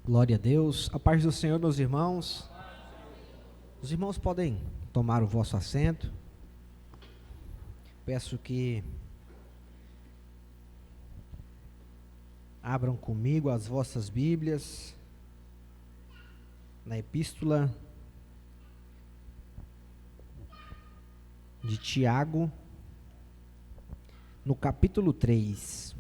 Glória a Deus. A paz do Senhor, meus irmãos. Os irmãos podem tomar o vosso assento. Peço que abram comigo as vossas Bíblias na Epístola de Tiago, no capítulo 3.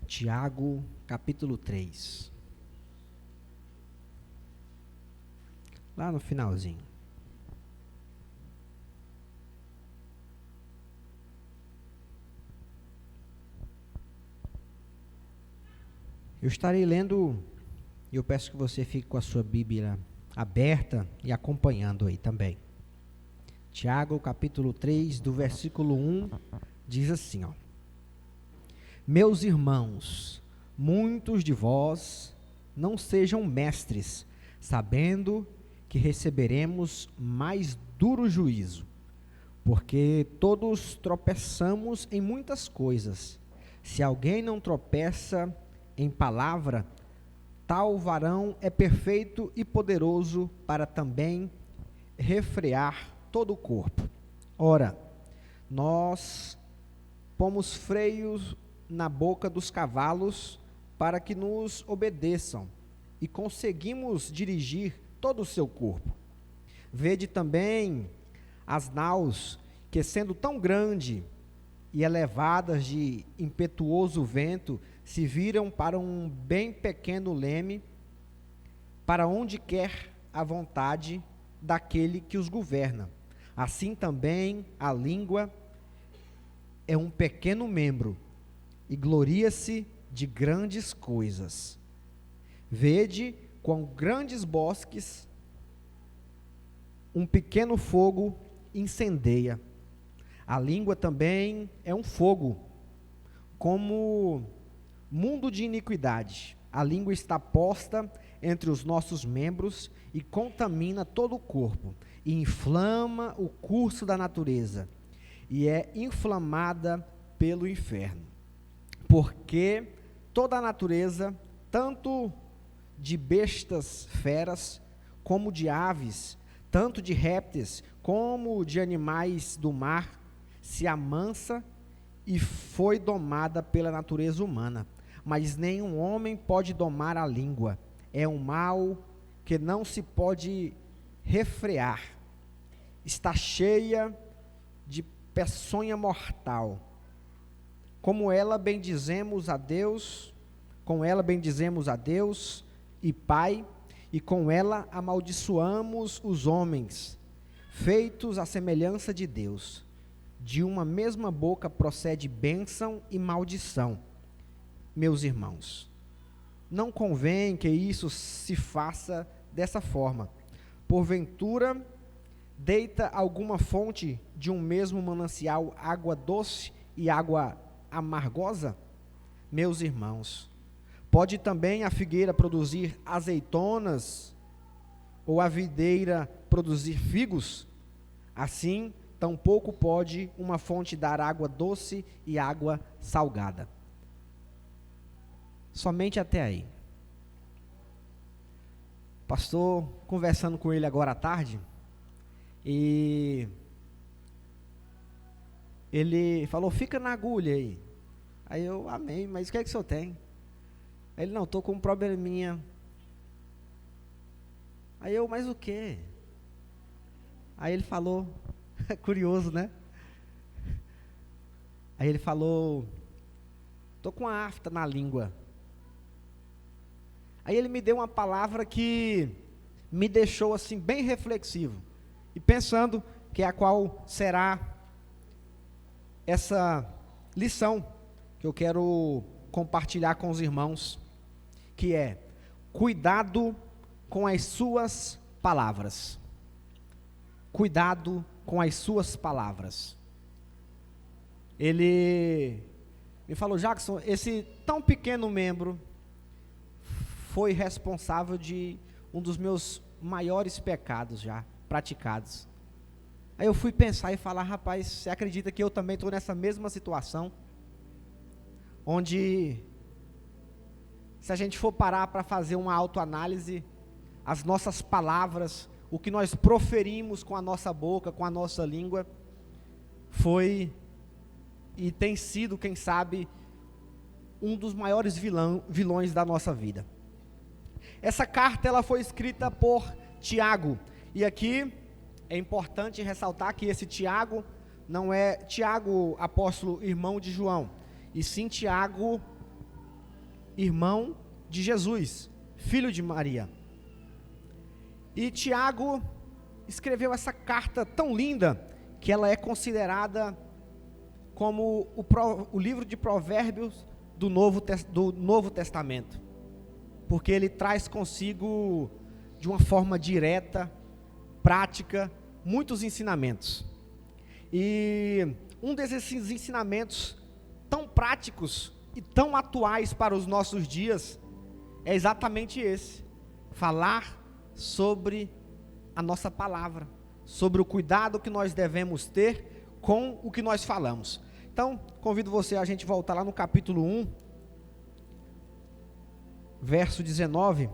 Tiago, capítulo 3. Lá no finalzinho. Eu estarei lendo, e eu peço que você fique com a sua Bíblia aberta e acompanhando aí também. Tiago, capítulo 3, do versículo 1, diz assim, ó. Meus irmãos, muitos de vós não sejam mestres, sabendo que receberemos mais duro juízo, porque todos tropeçamos em muitas coisas. Se alguém não tropeça em palavra, tal varão é perfeito e poderoso para também refrear todo o corpo. Ora, nós pomos freios na boca dos cavalos para que nos obedeçam e conseguimos dirigir todo o seu corpo. Vede também as naus que, sendo tão grande e elevadas de impetuoso vento, se viram para um bem pequeno leme, para onde quer a vontade daquele que os governa. Assim também a língua é um pequeno membro, e gloria-se de grandes coisas. Vede quão grandes bosques um pequeno fogo incendeia. A língua também é um fogo, como mundo de iniquidade. A língua está posta entre os nossos membros e contamina todo o corpo, e inflama o curso da natureza, e é inflamada pelo inferno. Porque toda a natureza, tanto de bestas feras, como de aves, tanto de répteis, como de animais do mar, se amansa e foi domada pela natureza humana. Mas nenhum homem pode domar a língua. É um mal que não se pode refrear. Está cheia de peçonha mortal. Com ela bendizemos a Deus e Pai, e com ela amaldiçoamos os homens, feitos à semelhança de Deus. De uma mesma boca procede bênção e maldição. Meus irmãos, não convém que isso se faça dessa forma. Porventura, deita alguma fonte de um mesmo manancial água doce e água amargosa? Meus irmãos, pode também a figueira produzir azeitonas ou a videira produzir figos? Assim, tampouco pode uma fonte dar água doce e água salgada. Somente até aí. Pastor, conversando com ele agora à tarde, e ele falou, fica na agulha aí. Aí eu, amém, mas o que é que o senhor tem? Aí ele, não, estou com um probleminha. Aí eu, mas o quê? Aí ele falou, curioso, né? Aí ele falou, estou com uma afta na língua. Aí ele me deu uma palavra que me deixou assim bem reflexivo. E pensando que a qual será essa lição que eu quero compartilhar com os irmãos, que é cuidado com as suas palavras. Cuidado com as suas palavras. Ele me falou, Jackson, esse tão pequeno membro foi responsável de um dos meus maiores pecados já praticados. Aí eu fui pensar e falar, rapaz, você acredita que eu também estou nessa mesma situação? onde, se a gente for parar para fazer uma autoanálise, as nossas palavras, o que nós proferimos com a nossa boca, com a nossa língua, foi e tem sido, quem sabe, um dos maiores vilões da nossa vida. Essa carta ela foi escrita por Tiago, e aqui é importante ressaltar que esse Tiago não é Tiago, apóstolo, irmão de João, e sim Tiago, irmão de Jesus, filho de Maria. E Tiago escreveu essa carta tão linda, que ela é considerada como o livro de Provérbios do Novo Testamento, porque ele traz consigo, de uma forma direta, prática, muitos ensinamentos. E um desses ensinamentos tão práticos e tão atuais para os nossos dias é exatamente esse: falar sobre a nossa palavra, sobre o cuidado que nós devemos ter com o que nós falamos. Então, convido você a gente voltar lá no capítulo 1, verso 19,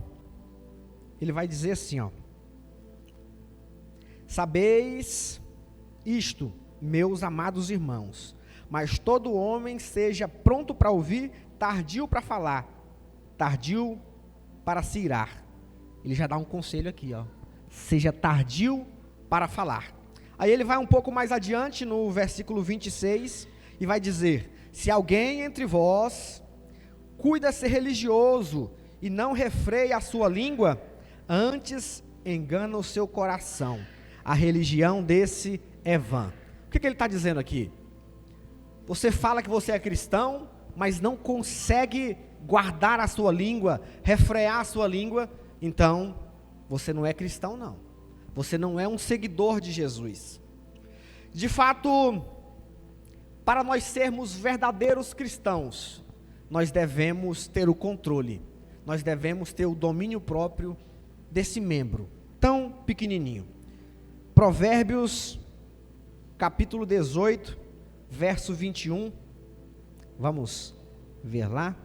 ele vai dizer assim, ó: sabeis isto, meus amados irmãos, mas todo homem seja pronto para ouvir, tardio para falar, tardio para se irar. Ele já dá um conselho aqui, ó: seja tardio para falar. Aí ele vai um pouco mais adiante no versículo 26 e vai dizer: se alguém entre vós cuida ser religioso e não refreia a sua língua, antes engana o seu coração, a religião desse é vã. O que ele está dizendo aqui? Você fala que você é cristão, mas não consegue guardar a sua língua, refrear a sua língua, então você não é cristão, não. Você não é um seguidor de Jesus. De fato, para nós sermos verdadeiros cristãos, nós devemos ter o controle, nós devemos ter o domínio próprio desse membro tão pequenininho. Provérbios, capítulo 18, verso 21, vamos ver lá.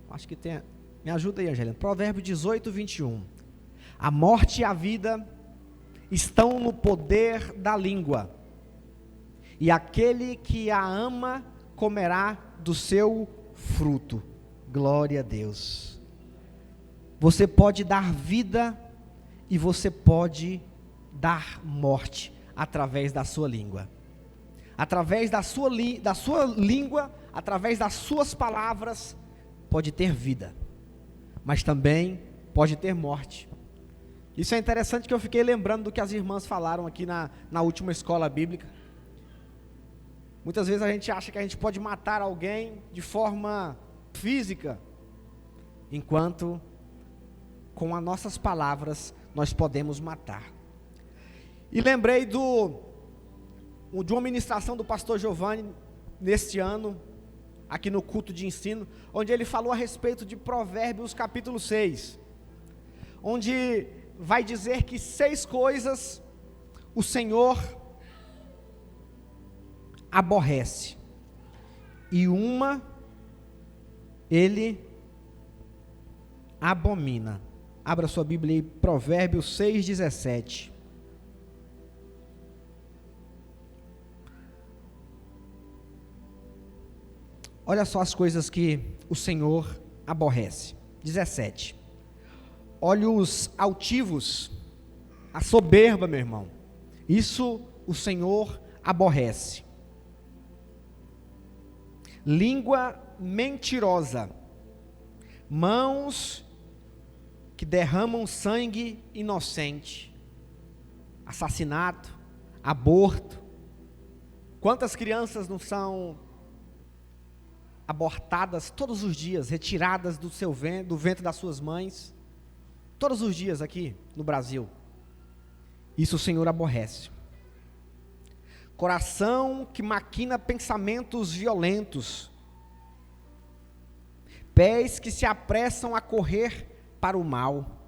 Acho que tem, me ajuda aí, Angelina. Provérbios 18, 21. A morte e a vida estão no poder da língua, e aquele que a ama comerá do seu fruto. Glória a Deus. Você pode dar vida e você pode dar morte através da sua língua. Através da sua língua, através das suas palavras, pode ter vida, mas também pode ter morte. Isso é interessante, que eu fiquei lembrando do que as irmãs falaram aqui na última escola bíblica. Muitas vezes a gente acha que a gente pode matar alguém de forma física, enquanto com as nossas palavras nós podemos matar. E lembrei de uma ministração do pastor Giovanni neste ano, aqui no culto de ensino, onde ele falou a respeito de Provérbios capítulo 6, onde vai dizer que 6 coisas o Senhor aborrece, e uma ele abomina. Abra sua Bíblia aí, Provérbios 6:17. Olha só as coisas que o Senhor aborrece. 17. Olhos altivos, a soberba, meu irmão, isso o Senhor aborrece. Língua mentirosa, mãos que derramam sangue inocente, assassinato, aborto. Quantas crianças não são abortadas todos os dias, retiradas do ventre das suas mães, todos os dias aqui no Brasil? Isso o Senhor aborrece. Coração que maquina pensamentos violentos, pés que se apressam a correr para o mal.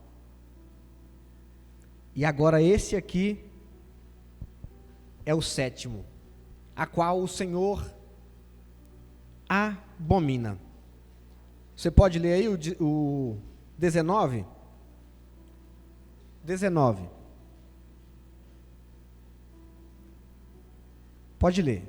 E agora esse aqui é o 7º, a qual o Senhor abomina. Você pode ler aí o 19? 19. Pode ler.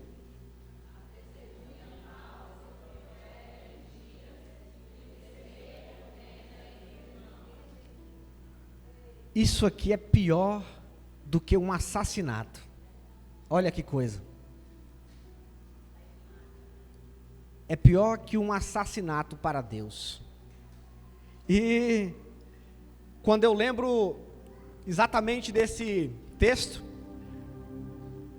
Isso aqui é pior do que um assassinato. Olha que coisa. É pior que um assassinato para Deus. E quando eu lembro exatamente desse texto,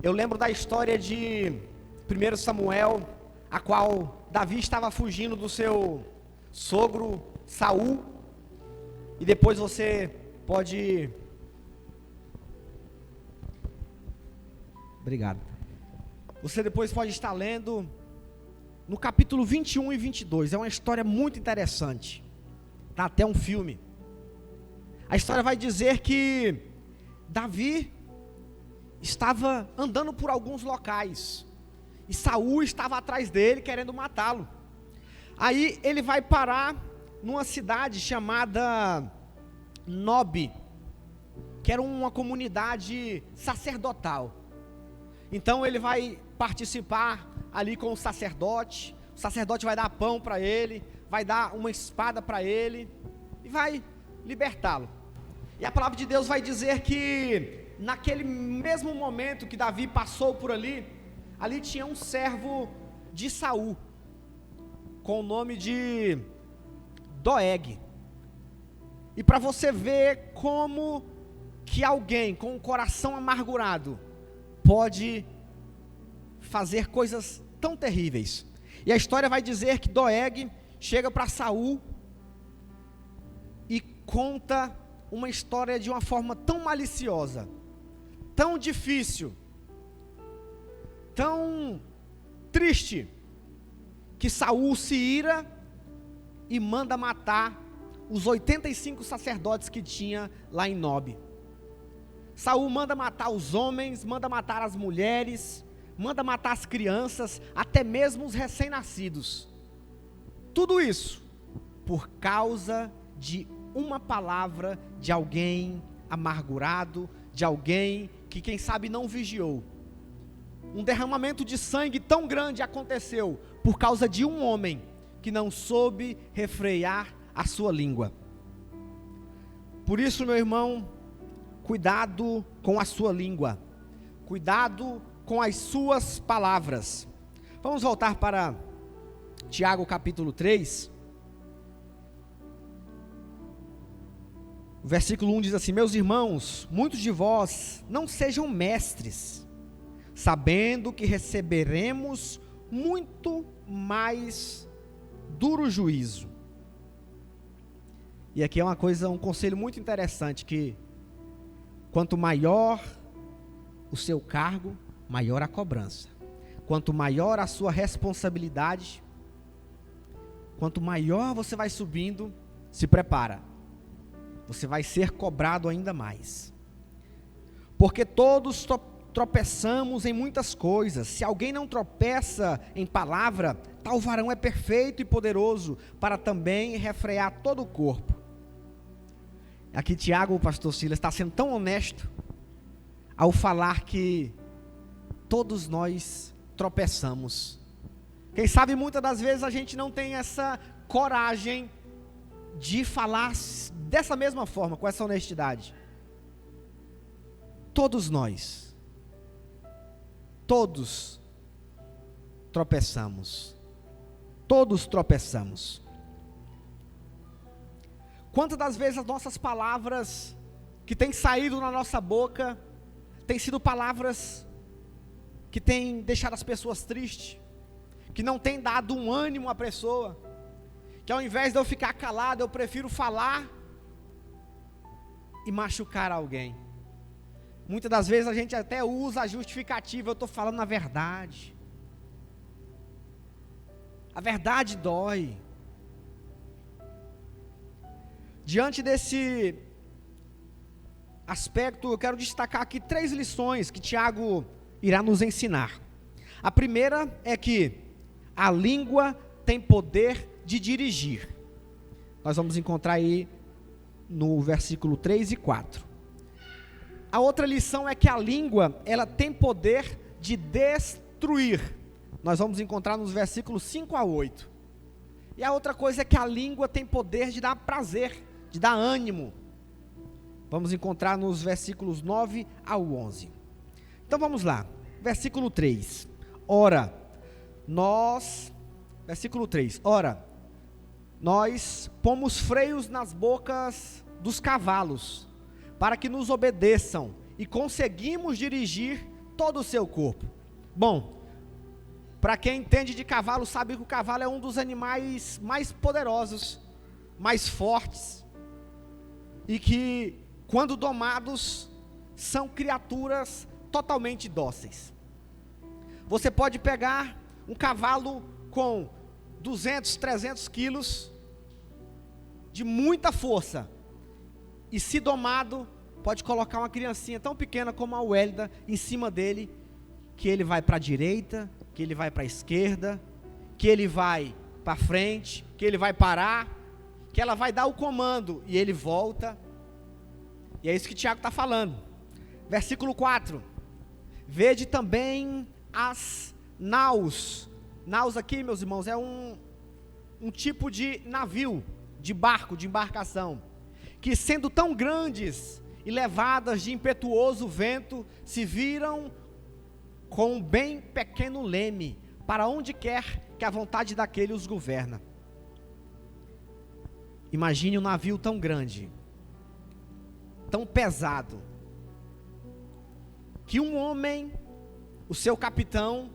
eu lembro da história de 1 Samuel, a qual Davi estava fugindo do seu sogro Saul, e depois você pode... Obrigado. Você depois pode estar lendo no capítulo 21 e 22, é uma história muito interessante, dá até um filme. A história vai dizer que Davi estava andando por alguns locais, e Saul estava atrás dele, querendo matá-lo. Aí ele vai parar numa cidade chamada Nob, que era uma comunidade sacerdotal. Então ele vai participar ali com o sacerdote vai dar pão para ele, vai dar uma espada para ele, e vai libertá-lo. E a palavra de Deus vai dizer que, naquele mesmo momento que Davi passou por ali tinha um servo de Saul, com o nome de Doeg. E para você ver como que alguém com um coração amargurado pode fazer coisas tão terríveis. E a história vai dizer que Doeg chega para Saul e conta uma história de uma forma tão maliciosa, tão difícil, tão triste, que Saul se ira e manda matar os 85 sacerdotes que tinha lá em Nob. Saul manda matar os homens, manda matar as mulheres, manda matar as crianças, até mesmo os recém-nascidos. Tudo isso por causa de uma palavra de alguém amargurado, de alguém que quem sabe não vigiou. Um derramamento de sangue tão grande aconteceu por causa de um homem que não soube refrear a sua língua. Por isso, meu irmão, cuidado com a sua língua, cuidado com as suas palavras. Vamos voltar para Tiago capítulo 3. O versículo 1 diz assim: meus irmãos, muitos de vós não sejam mestres, sabendo que receberemos muito mais duro juízo. E aqui é um conselho muito interessante, que quanto maior o seu cargo, maior a cobrança. Quanto maior a sua responsabilidade, quanto maior você vai subindo, se prepara, você vai ser cobrado ainda mais. Porque todos tropeçamos em muitas coisas. Se alguém não tropeça em palavra, tal varão é perfeito e poderoso para também refrear todo o corpo. Aqui Tiago, o pastor Silas, está sendo tão honesto ao falar que todos nós tropeçamos. Quem sabe muitas das vezes a gente não tem essa coragem de falar dessa mesma forma, com essa honestidade. Todos nós, todos tropeçamos. Todos tropeçamos. Quantas das vezes as nossas palavras que têm saído na nossa boca têm sido palavras que têm deixado as pessoas tristes, que não têm dado um ânimo à pessoa, que ao invés de eu ficar calado, eu prefiro falar e machucar alguém. Muitas das vezes a gente até usa a justificativa: eu estou falando a verdade. A verdade dói. Diante desse aspecto, eu quero destacar aqui 3 lições que Tiago irá nos ensinar. A primeira é que a língua tem poder de dirigir. Nós vamos encontrar aí no versículo 3 e 4. A outra lição é que a língua, ela tem poder de destruir. Nós vamos encontrar nos versículos 5 a 8. E a outra coisa é que a língua tem poder de dar prazer, de dar ânimo. Vamos encontrar nos versículos 9 ao 11. Então vamos lá. Versículo 3. Versículo 3. Ora, nós pomos freios nas bocas dos cavalos, para que nos obedeçam, e conseguimos dirigir todo o seu corpo. Bom, para quem entende de cavalo, sabe que o cavalo é um dos animais mais poderosos, mais fortes, e que, quando domados, são criaturas totalmente dóceis. Você pode pegar um cavalo com 200, 300 quilos, de muita força, e se domado, pode colocar uma criancinha tão pequena como a Wélida em cima dele, que ele vai para a direita, que ele vai para a esquerda, que ele vai para frente, que ele vai parar, que ela vai dar o comando e ele volta. E é isso que Tiago está falando. Versículo 4. Vede também as naus. Naus aqui, meus irmãos, é um tipo de navio, de barco, de embarcação, que sendo tão grandes e levadas de impetuoso vento, se viram com um bem pequeno leme, para onde quer que a vontade daquele os governa. Imagine um navio tão grande, tão pesado, que um homem, o seu capitão,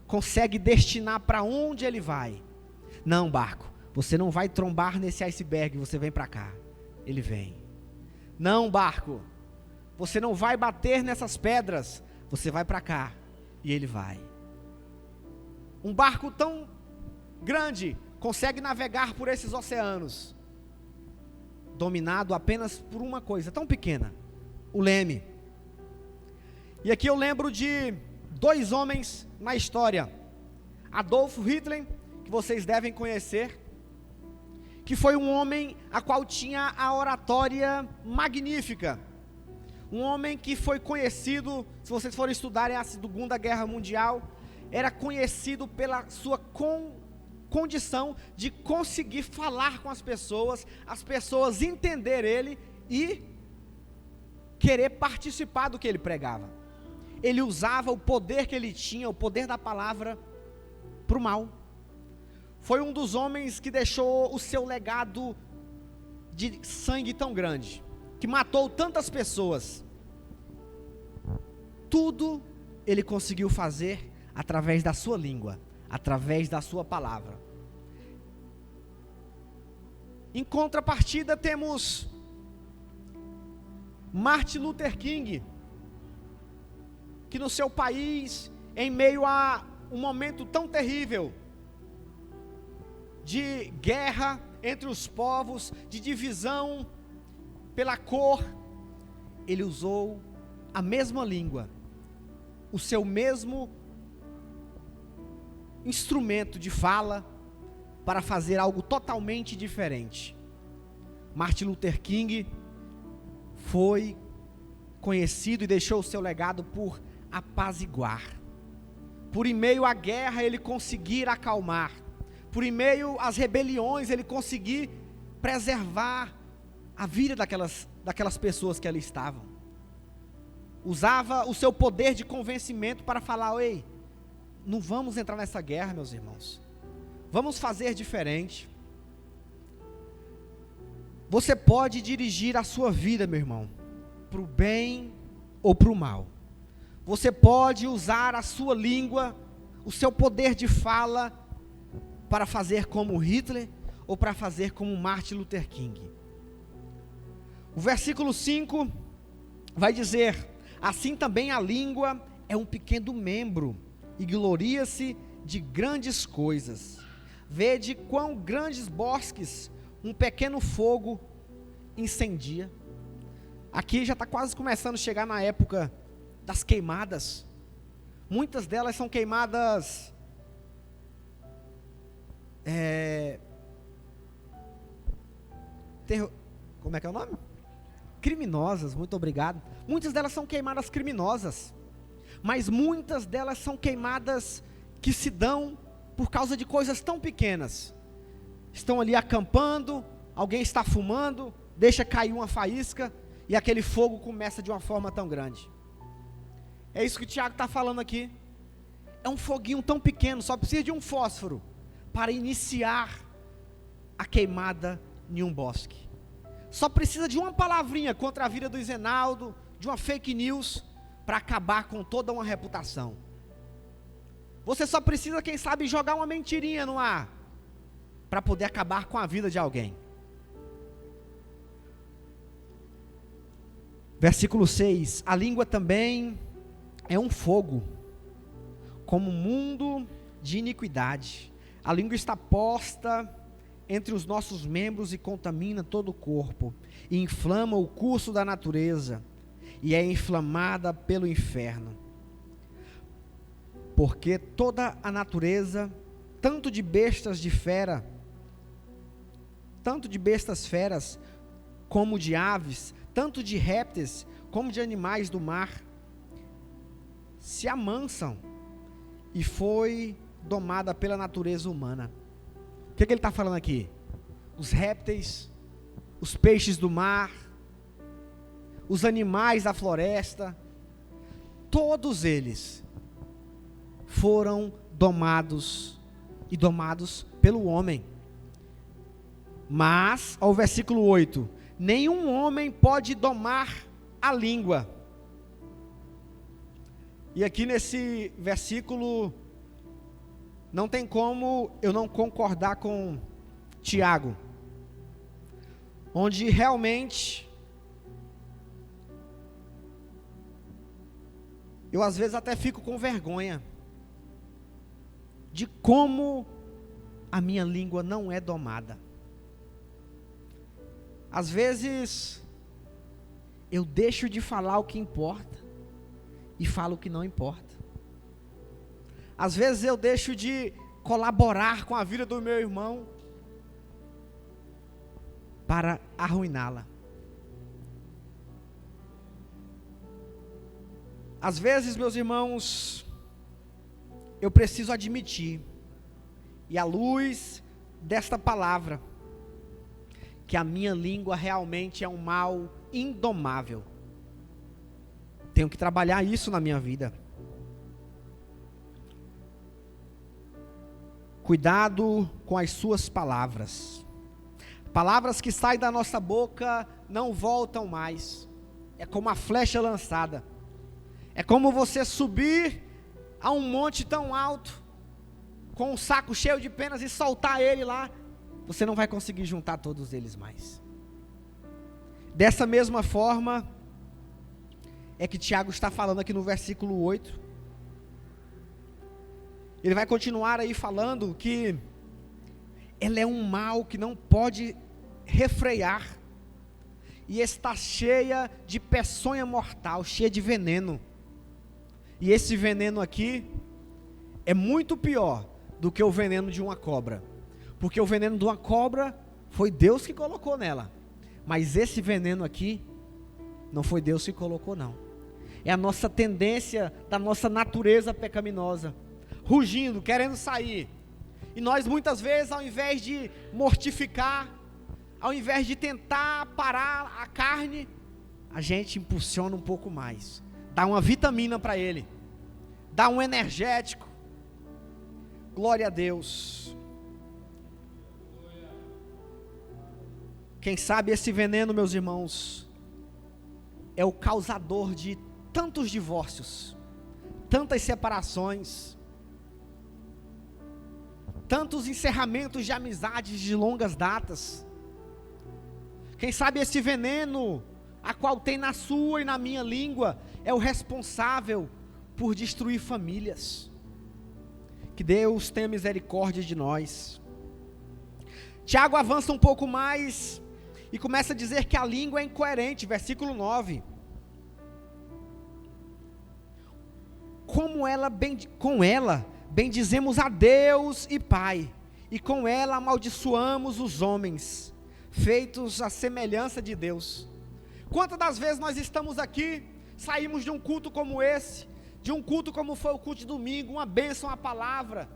consegue destinar para onde ele vai. Não, barco, você não vai trombar nesse iceberg, você vem para cá. Ele vem. Não, barco, você não vai bater nessas pedras, você vai para cá. E ele vai. Um barco tão grande consegue navegar por esses oceanos, dominado apenas por uma coisa tão pequena, o leme. E aqui eu lembro de 2 homens na história. Adolf Hitler, que vocês devem conhecer, que foi um homem a qual tinha a oratória magnífica. Um homem que foi conhecido, se vocês forem estudarem a Segunda Guerra Mundial, era conhecido pela sua condição de conseguir falar com as pessoas entender ele e querer participar do que ele pregava. Ele usava o poder que ele tinha, o poder da palavra, para o mal. Foi um dos homens que deixou o seu legado de sangue tão grande, que matou tantas pessoas. Tudo ele conseguiu fazer através da sua língua, através da sua palavra. Em contrapartida temos Martin Luther King, que no seu país, em meio a um momento tão terrível, de guerra entre os povos, de divisão pela cor, ele usou a mesma língua, o seu mesmo instrumento de fala, para fazer algo totalmente diferente. Martin Luther King foi conhecido e deixou o seu legado por apaziguar, por em meio à guerra ele conseguir acalmar, por em meio às rebeliões ele conseguir preservar a vida daquelas pessoas que ali estavam. Usava o seu poder de convencimento para falar: ei, não vamos entrar nessa guerra, meus irmãos, vamos fazer diferente. Você pode dirigir a sua vida, meu irmão, para o bem ou para o mal. Você pode usar a sua língua, o seu poder de fala, para fazer como Hitler ou para fazer como Martin Luther King. O versículo 5 vai dizer: assim também a língua é um pequeno membro e gloria-se de grandes coisas. Vede quão grandes bosques um pequeno fogo incendia. Aqui já está quase começando a chegar na época das queimadas. Muitas delas são queimadas Como é que é o nome? Criminosas, muito obrigado. Muitas delas são queimadas criminosas, mas muitas delas são queimadas que se dão por causa de coisas tão pequenas. Estão ali acampando, alguém está fumando, deixa cair uma faísca e aquele fogo começa de uma forma tão grande. É isso que o Tiago está falando aqui. É um foguinho tão pequeno, só precisa de um fósforo para iniciar a queimada em um bosque. Só precisa de uma palavrinha contra a vida do Zenaldo, de uma fake news, para acabar com toda uma reputação. Você só precisa, quem sabe, jogar uma mentirinha no ar, para poder acabar com a vida de alguém. Versículo 6, a língua também é um fogo, como um mundo de iniquidade. A língua está posta entre os nossos membros e contamina todo o corpo, e inflama o curso da natureza, e é inflamada pelo inferno. Porque toda a natureza, tanto de bestas feras, como de aves, tanto de répteis, como de animais do mar, se amansam, e foi domada pela natureza humana. O que ele está falando aqui? Os répteis, os peixes do mar, os animais da floresta, todos eles foram domados pelo homem. Mas, ao versículo 8, nenhum homem pode domar a língua. E aqui nesse versículo, não tem como eu não concordar com Tiago, onde realmente eu às vezes até fico com vergonha de como a minha língua não é domada. Às vezes eu deixo de falar o que importa e falo o que não importa. Às vezes eu deixo de colaborar com a vida do meu irmão para arruiná-la. Às vezes, meus irmãos, eu preciso admitir, e à luz desta palavra, que a minha língua realmente é um mal indomável. Tenho que trabalhar isso na minha vida. Cuidado com as suas palavras. Palavras que saem da nossa boca não voltam mais. É como a flecha lançada. É como você subir a um monte tão alto, com um saco cheio de penas e soltar ele lá. Você não vai conseguir juntar todos eles mais. Dessa mesma forma, é que Tiago está falando aqui no versículo 8. Ele vai continuar aí falando que ela é um mal que não pode refrear, e está cheia de peçonha mortal, cheia de veneno. E esse veneno aqui é muito pior do que o veneno de uma cobra, porque o veneno de uma cobra foi Deus que colocou nela, mas esse veneno aqui não foi Deus que colocou, não. É a nossa tendência da nossa natureza pecaminosa, rugindo, querendo sair. E nós muitas vezes, ao invés de mortificar, ao invés de tentar parar a carne, a gente impulsiona um pouco mais, dá uma vitamina para ele, dá um energético. Glória a Deus. Quem sabe esse veneno, meus irmãos, é o causador de tantos divórcios, tantas separações, tantos encerramentos de amizades de longas datas. Quem sabe esse veneno, a qual tem na sua e na minha língua, é o responsável por destruir famílias. Que Deus tenha misericórdia de nós. Tiago avança um pouco mais e começa a dizer que a língua é incoerente, versículo 9. Com ela bendizemos a Deus e Pai, e com ela amaldiçoamos os homens, feitos à semelhança de Deus. Quantas das vezes nós estamos aqui, saímos de um culto como esse, de um culto como foi o culto de domingo, uma bênção à palavra,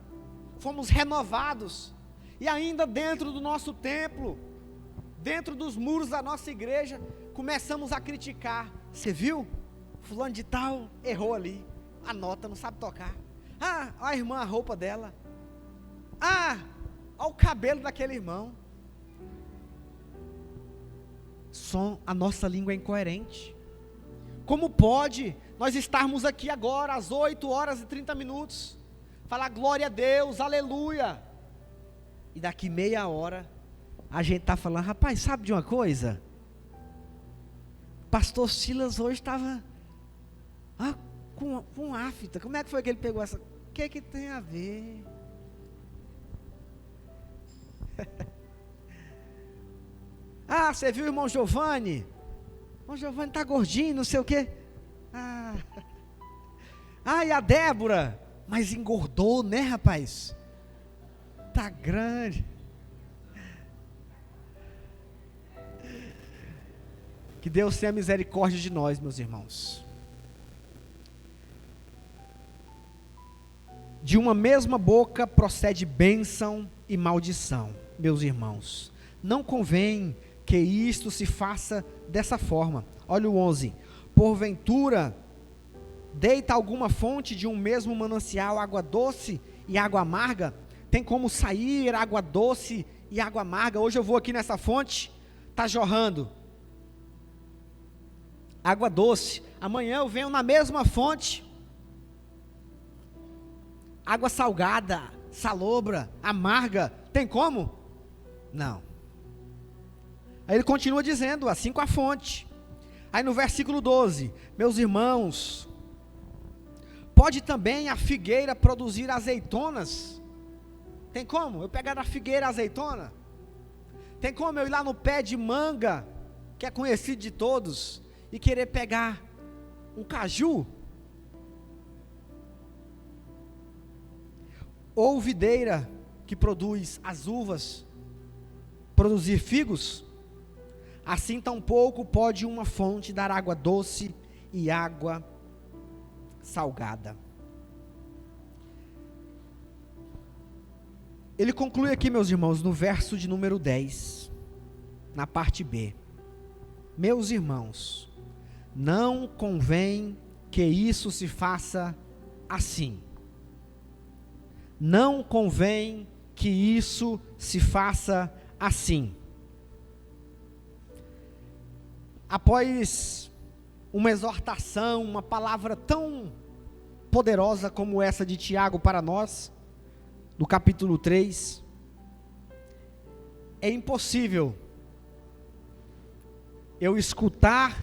fomos renovados, e ainda dentro do nosso templo, dentro dos muros da nossa igreja, começamos a criticar. Você viu? Fulano de tal errou ali, a nota, não sabe tocar. Ah, a irmã, a roupa dela. Ah, olha o cabelo daquele irmão. A nossa língua é incoerente. Como pode nós estarmos aqui agora às 8h30, falar glória a Deus, aleluia, e daqui meia hora a gente está falando, rapaz, sabe de uma coisa? Pastor Silas hoje estava com afta. Como é que foi que ele pegou essa? O que tem a ver? Ah, você viu o irmão Giovanni? O irmão Giovanni está gordinho, não sei o quê. E a Débora? Mas engordou, né, rapaz? Tá grande. Que Deus tenha misericórdia de nós, meus irmãos. De uma mesma boca procede bênção e maldição, meus irmãos. Não convém que isto se faça dessa forma. Olha o 11. Porventura, deita alguma fonte de um mesmo manancial água doce e água amarga? Tem como sair água doce e água amarga? Hoje eu vou aqui nessa fonte, está jorrando água doce. Amanhã eu venho na mesma fonte, água salgada, salobra, amarga. Tem como? Não. Aí ele continua dizendo, assim com a fonte. Aí no versículo 12, meus irmãos, pode também a figueira produzir azeitonas? Tem como eu pegar da figueira azeitona? Tem como eu ir lá no pé de manga, que é conhecido de todos, e querer pegar um caju? Ou videira que produz as uvas, produzir figos? Assim tampouco pode uma fonte dar água doce e água salgada. Ele conclui aqui, meus irmãos, no verso de número 10, na parte B. Meus irmãos, não convém que isso se faça assim. Não convém que isso se faça assim. Após uma exortação, uma palavra tão poderosa como essa de Tiago para nós, do capítulo 3, é impossível eu escutar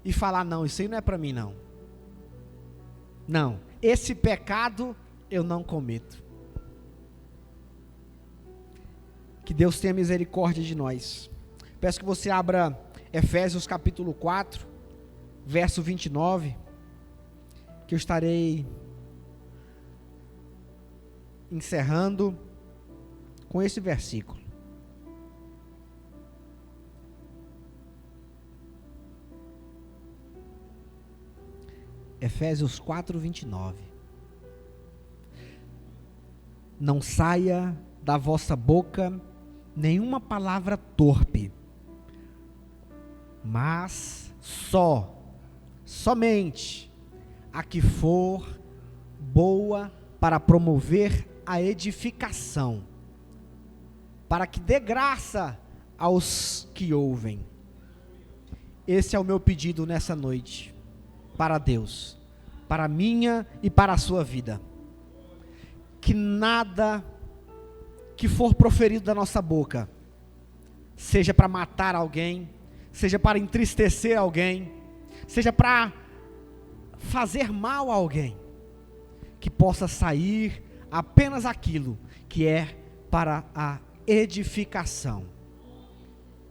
e falar, não, isso aí não é para mim não. Não, esse pecado eu não cometo. Que Deus tenha misericórdia de nós. Peço que você abra Efésios capítulo 4, verso 29, que eu estarei encerrando com esse versículo. Efésios 4, 29. Não saia da vossa boca nenhuma palavra torpe, mas somente a que for boa para promover a edificação, para que dê graça aos que ouvem. Esse é o meu pedido nessa noite, para Deus, para a minha e para a sua vida. Que nada que for proferido da nossa boca, seja para matar alguém, seja para entristecer alguém, seja para fazer mal a alguém, que possa sair apenas aquilo que é para a edificação.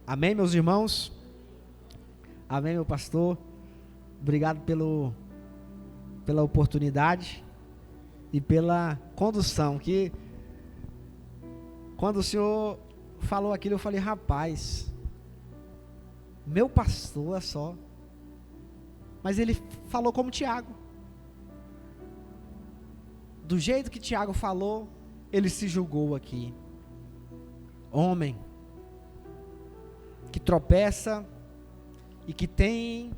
Amém, meus irmãos? Amém, meu pastor? Obrigado pela oportunidade e pela condução, que Quando o senhor falou aquilo, eu falei, rapaz, meu pastor é só. Mas ele falou como Tiago. Do jeito que Tiago falou, ele se julgou aqui. Homem que tropeça e que tem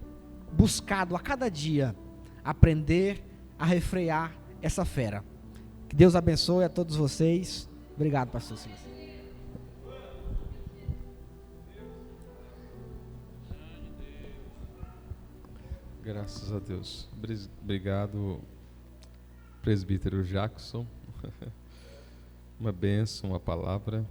buscado a cada dia aprender a refrear essa fera. Que Deus abençoe a todos vocês. Obrigado, pastor Silas. Graças a Deus. Obrigado, presbítero Jackson. Uma bênção, uma palavra.